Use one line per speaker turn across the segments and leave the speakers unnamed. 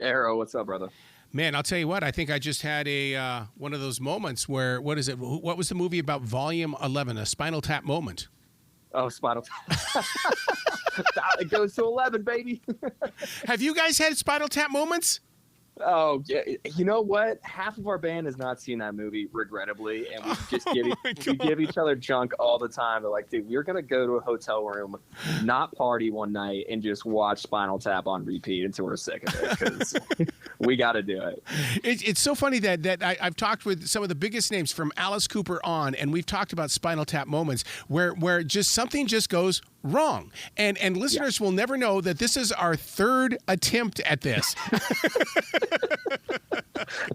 Arrow, what's up, brother?
Man, I'll tell you what. I think I just had a one of those moments where what is it? What was the movie about? Volume 11, a Spinal Tap moment.
Oh, Spinal Tap. It goes to 11, baby.
Have you guys had Spinal Tap moments?
Oh, yeah. You know what? Half of our band has not seen that movie, regrettably, and we just give each other junk all the time. They're like, dude, we're gonna go to a hotel room, not party one night, and just watch Spinal Tap on repeat until we're sick of it because we got to do it.
It's so funny that I've talked with some of the biggest names from Alice Cooper on, and we've talked about Spinal Tap moments where just something just goes wrong, and listeners will never know that this is our third attempt at this.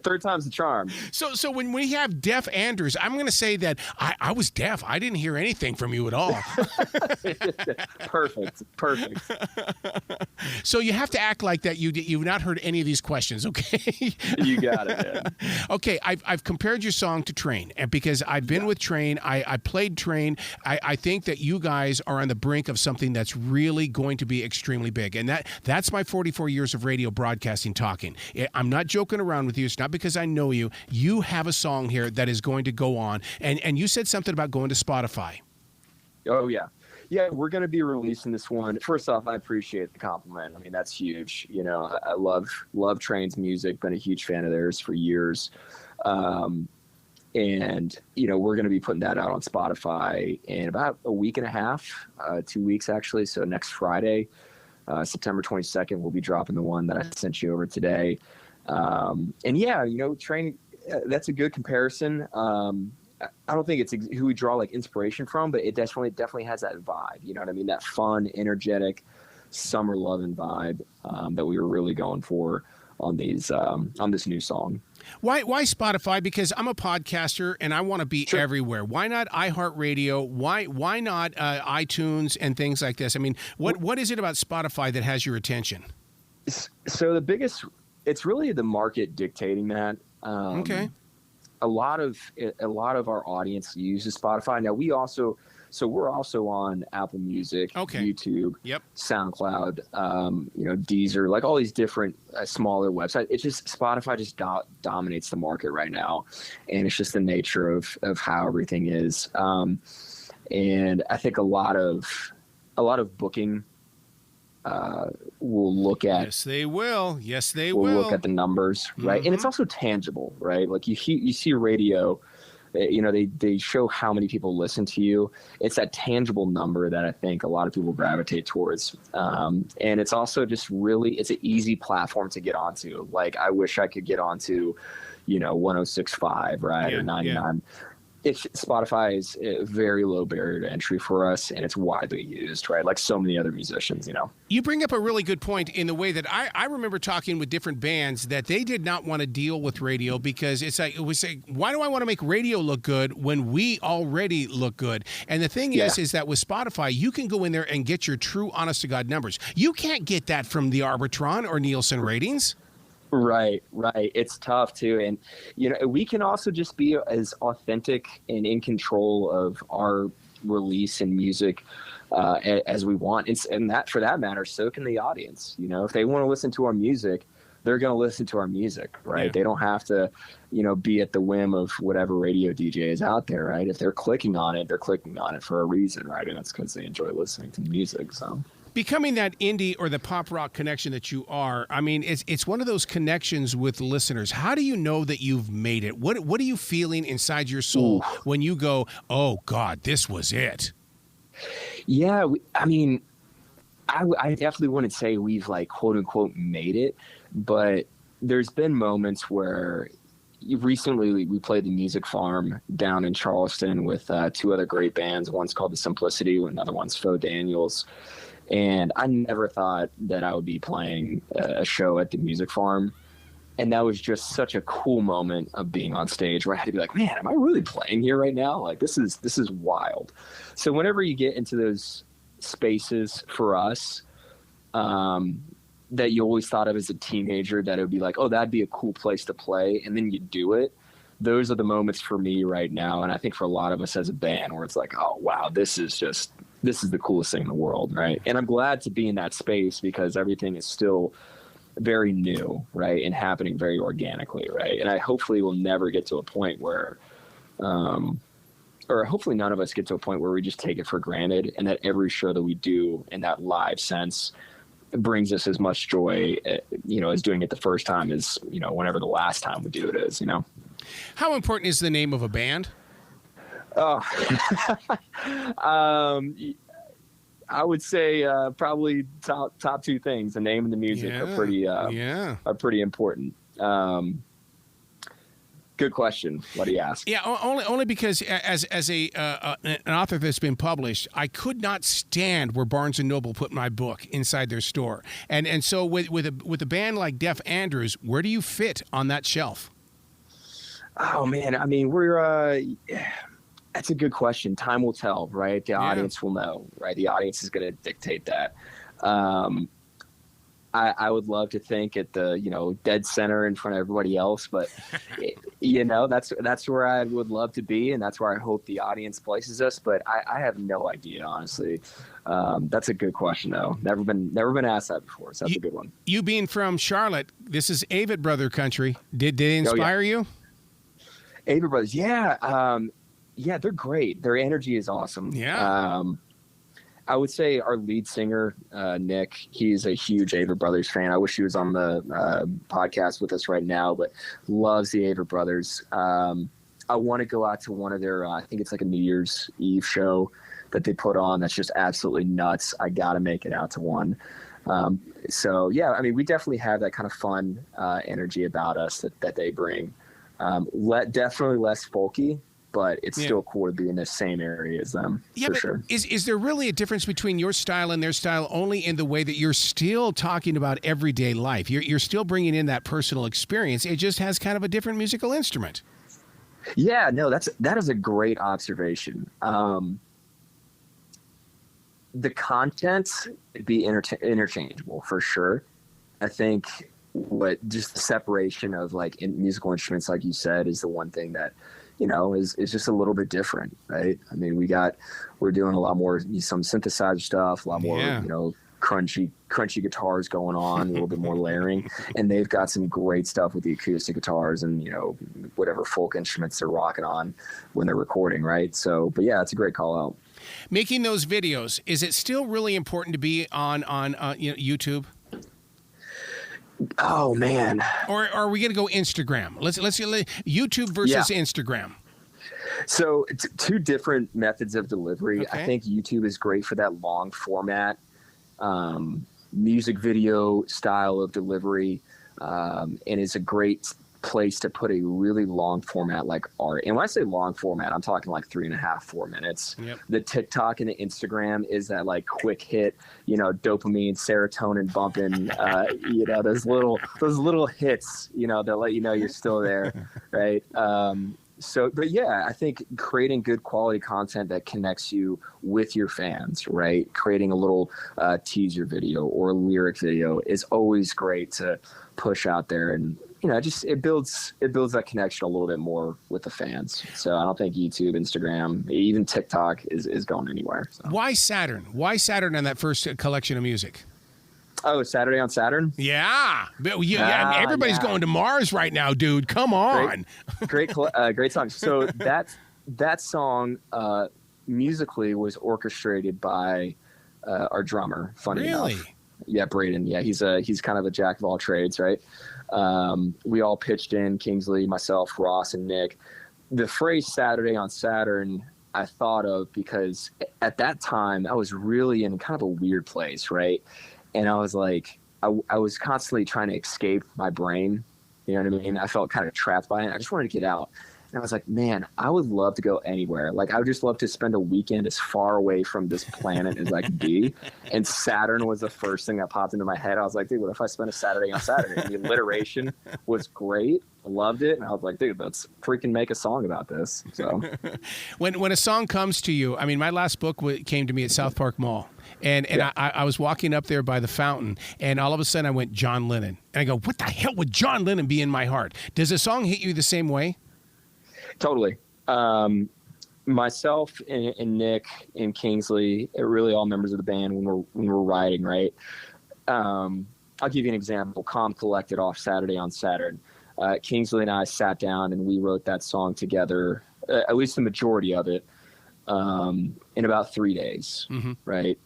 Third time's the charm.
So when we have deaf Anders, I'm going to say that I was deaf. I didn't hear anything from you at all.
Perfect.
So you have to act like that you've not heard any of these questions, okay?
You got it, man.
Okay, I've compared your song to Train, and because I've been with Train, I played Train. I think that you guys are on the brink of something that's really going to be extremely big, and that's my 44 years of radio broadcasting talking. I'm not joking around with you. It's not because I know you. You have a song here that is going to go on, and you said something about going to Spotify.
Oh, yeah. Yeah, we're going to be releasing this one. First off, I appreciate the compliment. I mean, that's huge. You know, I love Train's music, been a huge fan of theirs for years. And, you know, we're going to be putting that out on Spotify in about a week and a half, 2 weeks, actually. So next Friday, September 22nd, we'll be dropping the one that I sent you over today. And yeah, you know, Train, that's a good comparison. I don't think it's who we draw like inspiration from, but it definitely has that vibe. You know what I mean? That fun, energetic, summer loving vibe that we were really going for on this new song.
Why Spotify? Because I'm a podcaster and I want to be everywhere. Why not iHeartRadio? Why not iTunes and things like this? I mean, what is it about Spotify that has your attention?
So it's really the market dictating that.
Okay.
A lot of our audience uses Spotify. Now we're also on Apple Music, YouTube, SoundCloud, Deezer, like all these different smaller websites. It's just Spotify just dominates the market right now, and it's just the nature of how everything is. And I think a lot of booking will look at.
Yes, they will.
We'll look at the numbers, right? And it's also tangible, right? Like you see radio, you know, they show how many people listen to you. It's that tangible number that I think a lot of people gravitate towards. And it's also just it's an easy platform to get onto. Like I wish I could get onto, you know, 106.5, right? Or 99. Yeah. Spotify is a very low barrier to entry for us, and it's widely used, right? Like so many other musicians, you know.
You bring up a really good point in the way that I remember talking with different bands that they did not want to deal with radio because it's like, why do I want to make radio look good when we already look good? And the thing is that with Spotify, you can go in there and get your true honest to God numbers. You can't get that from the Arbitron or Nielsen ratings.
Right. It's tough too. And, you know, we can also just be as authentic and in control of our release and music as we want. And that, for that matter, so can the audience. You know, if they want to listen to our music, they're going to listen to our music, right? Yeah. They don't have to, you know, be at the whim of whatever radio DJ is out there, right? If they're clicking on it, they're clicking on it for a reason, right? And that's because they enjoy listening to music, so...
Becoming that indie or the pop rock connection that you are, I mean, it's one of those connections with listeners. How do you know that you've made it? What are you feeling inside your soul when you go, oh, God, this was it?
Yeah, I mean, I definitely wouldn't say we've, like, quote-unquote made it, but there's been moments where recently we played the Music Farm down in Charleston with two other great bands. One's called The Simplicity, another one's Faux Daniels. And I never thought that I would be playing a show at the Music Farm. And that was just such a cool moment of being on stage where I had to be like, man, am I really playing here right now? Like, this is wild. So whenever you get into those spaces for us, that you always thought of as a teenager, that it would be like, oh, that'd be a cool place to play. And then you do it. Those are the moments for me right now. And I think for a lot of us as a band where it's like, oh, wow, this is the coolest thing in the world, right? And I'm glad to be in that space because everything is still very new, right, and happening very organically, right. And I hopefully will never get to a point where, or hopefully none of us get to a point where we just take it for granted, and that every show that we do in that live sense brings us as much joy, as doing it the first time as, whenever the last time we do it is,
How important is the name of a band?
Oh, I would say probably top two things. The name and the music are pretty important. Good question. What do you ask?
Yeah, only because as an author that's been published, I could not stand where Barnes and Noble put my book inside their store, and so with a band like Def Andrews, where do you fit on that shelf?
Oh man, I mean we're. That's a good question. Time will tell, right? The audience will know, right? The audience is going to dictate that. I would love to think at the, dead center in front of everybody else, but that's where I would love to be. And that's where I hope the audience places us. But I have no idea, honestly. That's a good question though. Never been asked that before. So that's a good one. You
being from Charlotte, this is Avett Brother country. Did they inspire you?
Avett Brothers. Yeah. Yeah, they're great. Their energy is awesome.
Yeah.
I would say our lead singer, Nick, he's a huge Avett Brothers fan. I wish he was on the podcast with us right now, but loves the Avett Brothers. I want to go out to one of their, I think it's like a New Year's Eve show that they put on that's just absolutely nuts. I got to make it out to one. So, yeah, I mean, we definitely have that kind of fun energy about us that they bring. Definitely less folky, but it's still cool to be in the same area as them.
Yeah,
for
but
sure.
Is there really a difference between your style and their style only in the way that you're still talking about everyday life? You're still bringing in that personal experience. It just has kind of a different musical instrument.
Yeah, no, that is a great observation. The content be interchangeable for sure. I think just the separation of like musical instruments, like you said, is the one thing that is just a little bit different, right? I mean, we're doing a lot more, some synthesizer stuff, a lot more, crunchy guitars going on, a little bit more layering, and they've got some great stuff with the acoustic guitars and, whatever folk instruments they're rocking on when they're recording, right? So, but yeah, it's a great call out.
Making those videos, is it still really important to be on YouTube?
Oh man!
Or are we going to go Instagram? Let's YouTube versus Instagram.
So two different methods of delivery. Okay. I think YouTube is great for that long format, music video style of delivery, and it's a great place to put a really long format like art. And when I say long format, I'm talking like 3.5, 4 minutes. Yep. The TikTok and the Instagram is that like quick hit, dopamine, serotonin bumping, those little hits, that let you know you're still there. Right. But yeah, I think creating good quality content that connects you with your fans, right? Creating a little teaser video or a lyric video is always great to push out there, and it builds that connection a little bit more with the fans. So I don't think YouTube, Instagram, even TikTok is going anywhere. So.
Why Saturn? Why Saturn on that first collection of music?
Oh, Saturday on Saturn?
Yeah. Everybody's going to Mars right now, dude. Come on.
Great song. So that song musically was orchestrated by our drummer, funny enough. Yeah, Braedon. Yeah, he's kind of a jack of all trades, right? We all pitched in, Kingsley, myself, Ross, and Nick. The phrase Saturday on Saturn I thought of because at that time I was really in kind of a weird place, right? And I was like, I was constantly trying to escape my brain. You know what I mean? I felt kind of trapped by it. I just wanted to get out. And I was like, man, I would love to go anywhere. Like, I would just love to spend a weekend as far away from this planet as I could be. And Saturn was the first thing that popped into my head. I was like, dude, what if I spent a Saturday on Saturday? And the alliteration was great. I loved it. And I was like, dude, let's freaking make a song about this. So
when a song comes to you, I mean, my last book came to me at South Park Mall. And I was walking up there by the fountain, and all of a sudden I went, John Lennon. And I go, what the hell would John Lennon be in my heart? Does a song hit you the same way?
Totally. Myself and Nick and Kingsley, really all members of the band when we're writing, right? I'll give you an example. Calm Collected off Saturday on Saturn. Kingsley and I sat down and we wrote that song together, at least the majority of it, in about 3 days, right?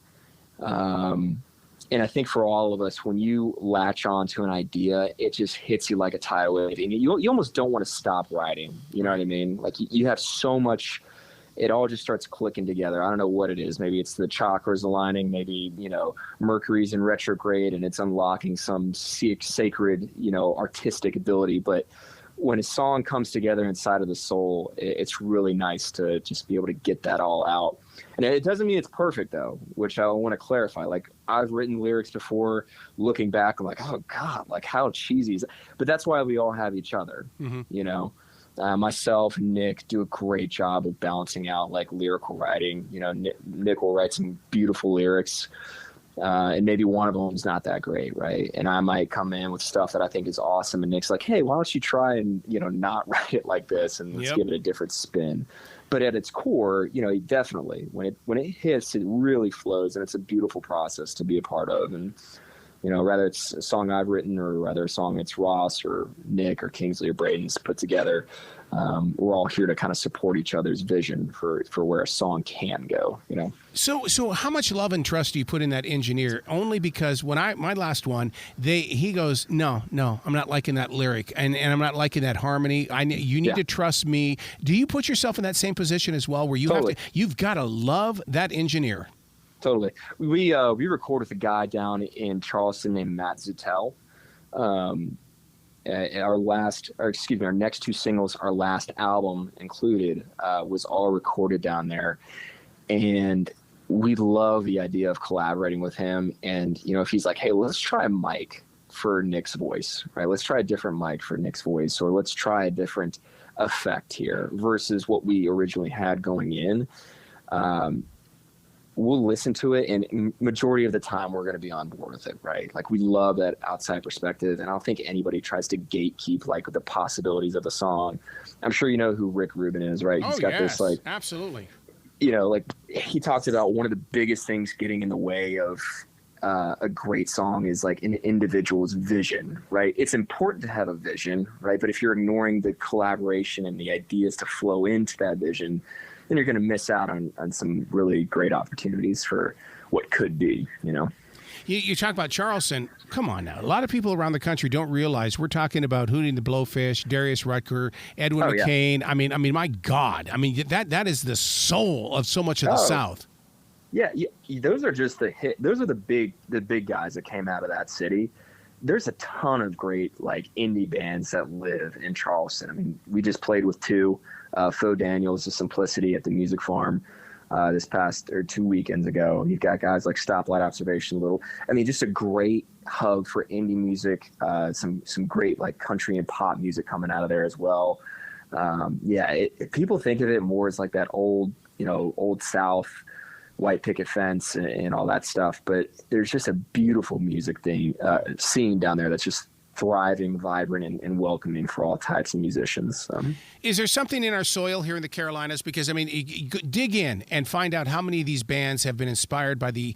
And I think for all of us, when you latch on to an idea, it just hits you like a tidal wave. And you almost don't want to stop writing. You know what I mean? Like you have so much, it all just starts clicking together. I don't know what it is. Maybe it's the chakras aligning. Maybe, Mercury's in retrograde and it's unlocking some sacred, artistic ability. But when a song comes together inside of the soul, it's really nice to just be able to get that all out. And it doesn't mean it's perfect, though, which I want to clarify. Like, I've written lyrics before, looking back, I'm like, oh, God, like, how cheesy is that? But that's why we all have each other, myself and Nick do a great job of balancing out, like, lyrical writing. Nick will write some beautiful lyrics, and maybe one of them's not that great, right? And I might come in with stuff that I think is awesome, and Nick's like, hey, why don't you try and, not write it like this, and let's give it a different spin. But at its core, definitely when it hits, it really flows, and it's a beautiful process to be a part of. And whether it's a song I've written or whether a song it's Ross or Nick or Kingsley or Braedon's put together, we're all here to kind of support each other's vision for where a song can go.
So how much love and trust do you put in that engineer? Only because when my last one, he goes, no, I'm not liking that lyric, and I'm not liking that harmony. You need to trust me. Do you put yourself in that same position as well, where you've got to love that engineer?
Totally. We record with a guy down in Charleston named Matt Zuttel. Our next two singles, our last album included, was all recorded down there. And we love the idea of collaborating with him. And, if he's like, hey, let's try a mic for Nick's voice, right? Let's try a different mic for Nick's voice, or let's try a different effect here versus what we originally had going in. We'll listen to it, and majority of the time we're going to be on board with it, right? Like, we love that outside perspective, and I don't think anybody tries to gatekeep, like, the possibilities of the song. I'm sure you know who Rick Rubin is, right? He's got this, like,
absolutely.
Like, he talks about one of the biggest things getting in the way of a great song is, like, an individual's vision, right? It's important to have a vision, right? But if you're ignoring the collaboration and the ideas to flow into that vision, then you're going to miss out on some really great opportunities for what could be,
You talk about Charleston. Come on now. A lot of people around the country don't realize we're talking about Hootie and the Blowfish, Darius Rucker, Edwin McCain. Yeah. I mean, my God. I mean, that is the soul of so much of the South.
Yeah, those are just the hit. Those are the big guys that came out of that city. There's a ton of great, like, indie bands that live in Charleston. I mean, we just played with two. Faux Daniels, The Simplicity at the Music Farm this past 2 weekends ago. You've got guys like Stoplight Observation, just a great hub for indie music. Some great, like, country and pop music coming out of there as well. People think of it more as like that old South, white picket fence and all that stuff, but there's just a beautiful music scene down there that's just thriving, vibrant, and welcoming for all types of musicians.
Is there something in our soil here in the Carolinas? Because, dig in and find out how many of these bands have been inspired by the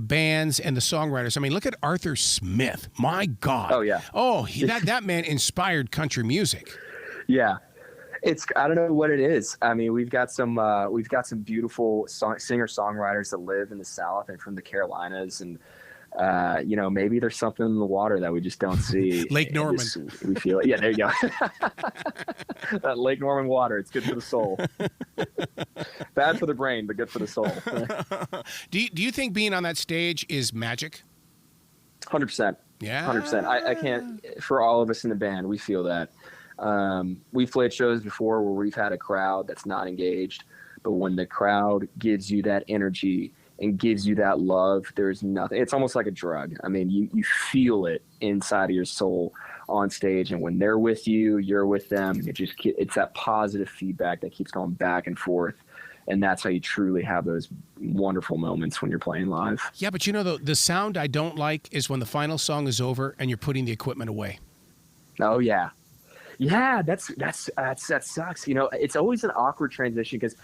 bands and the songwriters. I mean, look at Arthur Smith. My God.
Oh, yeah.
Oh, that man inspired country music.
Yeah. I don't know what it is. I mean, we've got some beautiful singer-songwriters that live in the South and from the Carolinas, and maybe there's something in the water that we just don't see.
Lake Norman.
We feel it. Yeah, there you go. That Lake Norman water. It's good for the soul. Bad for the brain, but good for the soul.
Do you think being on that stage is magic?
100%.
Yeah.
100%. I can't, for all of us in the band, we feel that. We've played shows before where we've had a crowd that's not engaged, but when the crowd gives you that energy and gives you that love, there's nothing. It's almost like a drug. I mean, you feel it inside of your soul on stage, and when they're with you, you're with them. It's that positive feedback that keeps going back and forth, and that's how you truly have those wonderful moments when you're playing live.
Yeah, but the sound I don't like is when the final song is over and you're putting the equipment away.
Oh yeah, that sucks. It's always an awkward transition because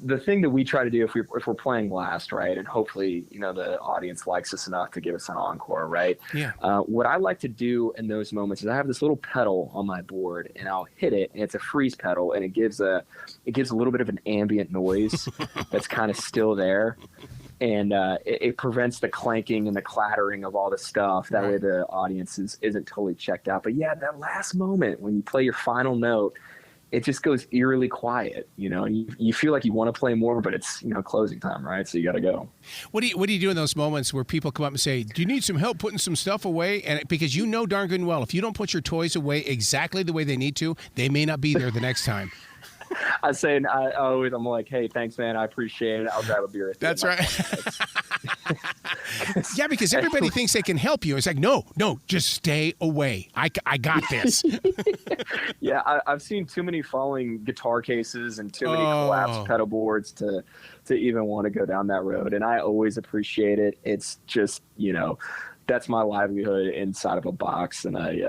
the thing that we try to do if we're playing last, right, and hopefully, the audience likes us enough to give us an encore, right?
Yeah.
What I like to do in those moments is I have this little pedal on my board, and I'll hit it, and it's a freeze pedal, and it gives a little bit of an ambient noise that's kind of still there. And it prevents the clanking and the clattering of all the stuff. That way the audience isn't totally checked out. But yeah, that last moment when you play your final note, it just goes eerily quiet, and you feel like you want to play more, but it's, closing time, right? So you got to go.
What do you do in those moments where people come up and say, do you need some help putting some stuff away? And because darn good and well, if you don't put your toys away exactly the way they need to, they may not be there the next time.
I'm like, hey, thanks, man. I appreciate it. I'll grab a beer with you.
That's right. Yeah, because everybody thinks they can help you. It's like, no, just stay away. I got this.
Yeah, I've seen too many falling guitar cases and too many collapsed pedal boards to even want to go down that road. And I always appreciate it. It's just, that's my livelihood inside of a box. And I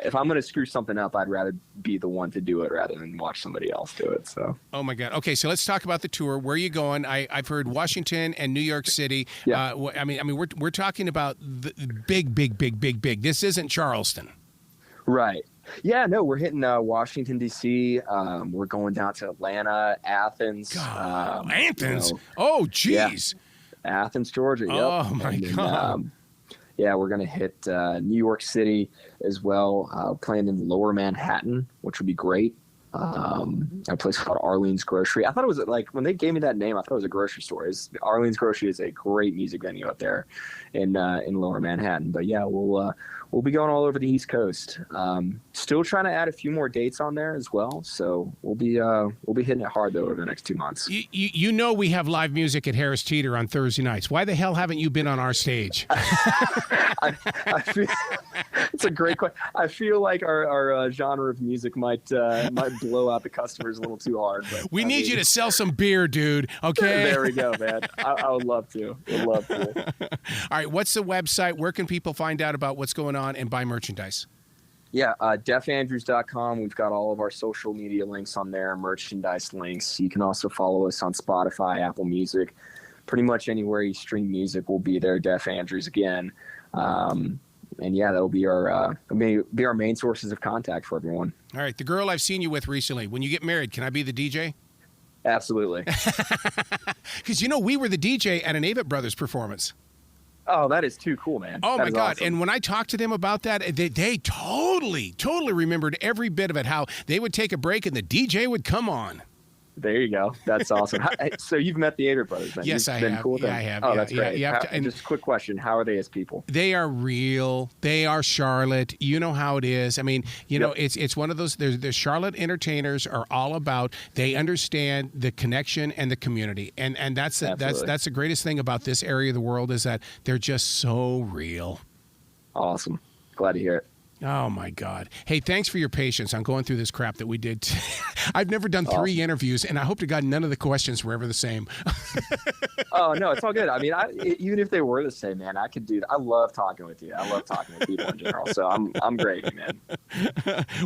if I'm going to screw something up, I'd rather be the one to do it rather than watch somebody else do it. So. Oh my God.
Okay. So let's talk about the tour. Where are you going? I've heard Washington and New York City.
Yeah.
We're talking about the big. This isn't Charleston.
Right. Yeah, no, we're hitting Washington, D.C. We're going down to Atlanta, Athens.
Athens? Oh, geez.
Yeah. Athens, Georgia. Yep.
Oh, my God.
Yeah, we're going to hit New York City as well, playing in Lower Manhattan, which would be great. A place called Arlene's Grocery. I thought it was when they gave me that name, I thought it was a grocery store. Arlene's Grocery is a great music venue up there in Lower Manhattan. But yeah, we'll be going all over the East Coast. Still trying to add a few more dates on there as well. So we'll be hitting it hard though over the next 2 months.
We have live music at Harris Teeter on Thursday nights. Why the hell haven't you been on our stage?
I feel, it's a great question. I feel like our genre of music might blow out the customers a little too hard. But
we need you to sell some beer, dude. Okay.
There we go, man. I would love to.
All right. What's the website? Where can people find out about what's going on and buy merchandise?
Yeah, deafandrews.com. We've got all of our social media links on there, merchandise links. You can also follow us on Spotify, Apple Music. Pretty much anywhere you stream music will be there, Deaf Andrews again. And yeah, that'll be our main sources of contact for everyone.
All right, the girl I've seen you with recently, when you get married, can I be the DJ?
Absolutely.
Because, we were the DJ at an Avett Brothers performance.
Oh, that is too cool, man.
Oh,
that
my God.
Awesome.
And when I talked to them about that, they totally remembered every bit of it, how they would take a break and the DJ would come on.
There you go. That's awesome. So you've met the Avett Brothers, man.
Yes, I have.
Cool
I have.
Oh, that's great.
And
just a quick question. How are they as people?
They are real. They are Charlotte. You know how it is. I mean,
Yep.
it's one of those, the Charlotte entertainers are all about, they understand the connection and the community. And that's the greatest thing about this area of the world is that they're just so real.
Awesome. Glad to hear it.
Oh, my God. Hey, thanks for your patience on going through this crap that we did. I've never done 3 interviews, and I hope to God none of the questions were ever the same.
Oh, no, it's all good. I mean, even if they were the same, man, I could do that. I love talking with you. I love talking with people in general, so I'm great, man.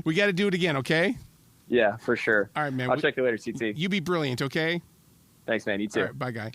We got to do it again, okay?
Yeah, for sure.
All right, man.
I'll check you later, CT.
You be brilliant, okay?
Thanks, man. You too.
All right, bye, guy.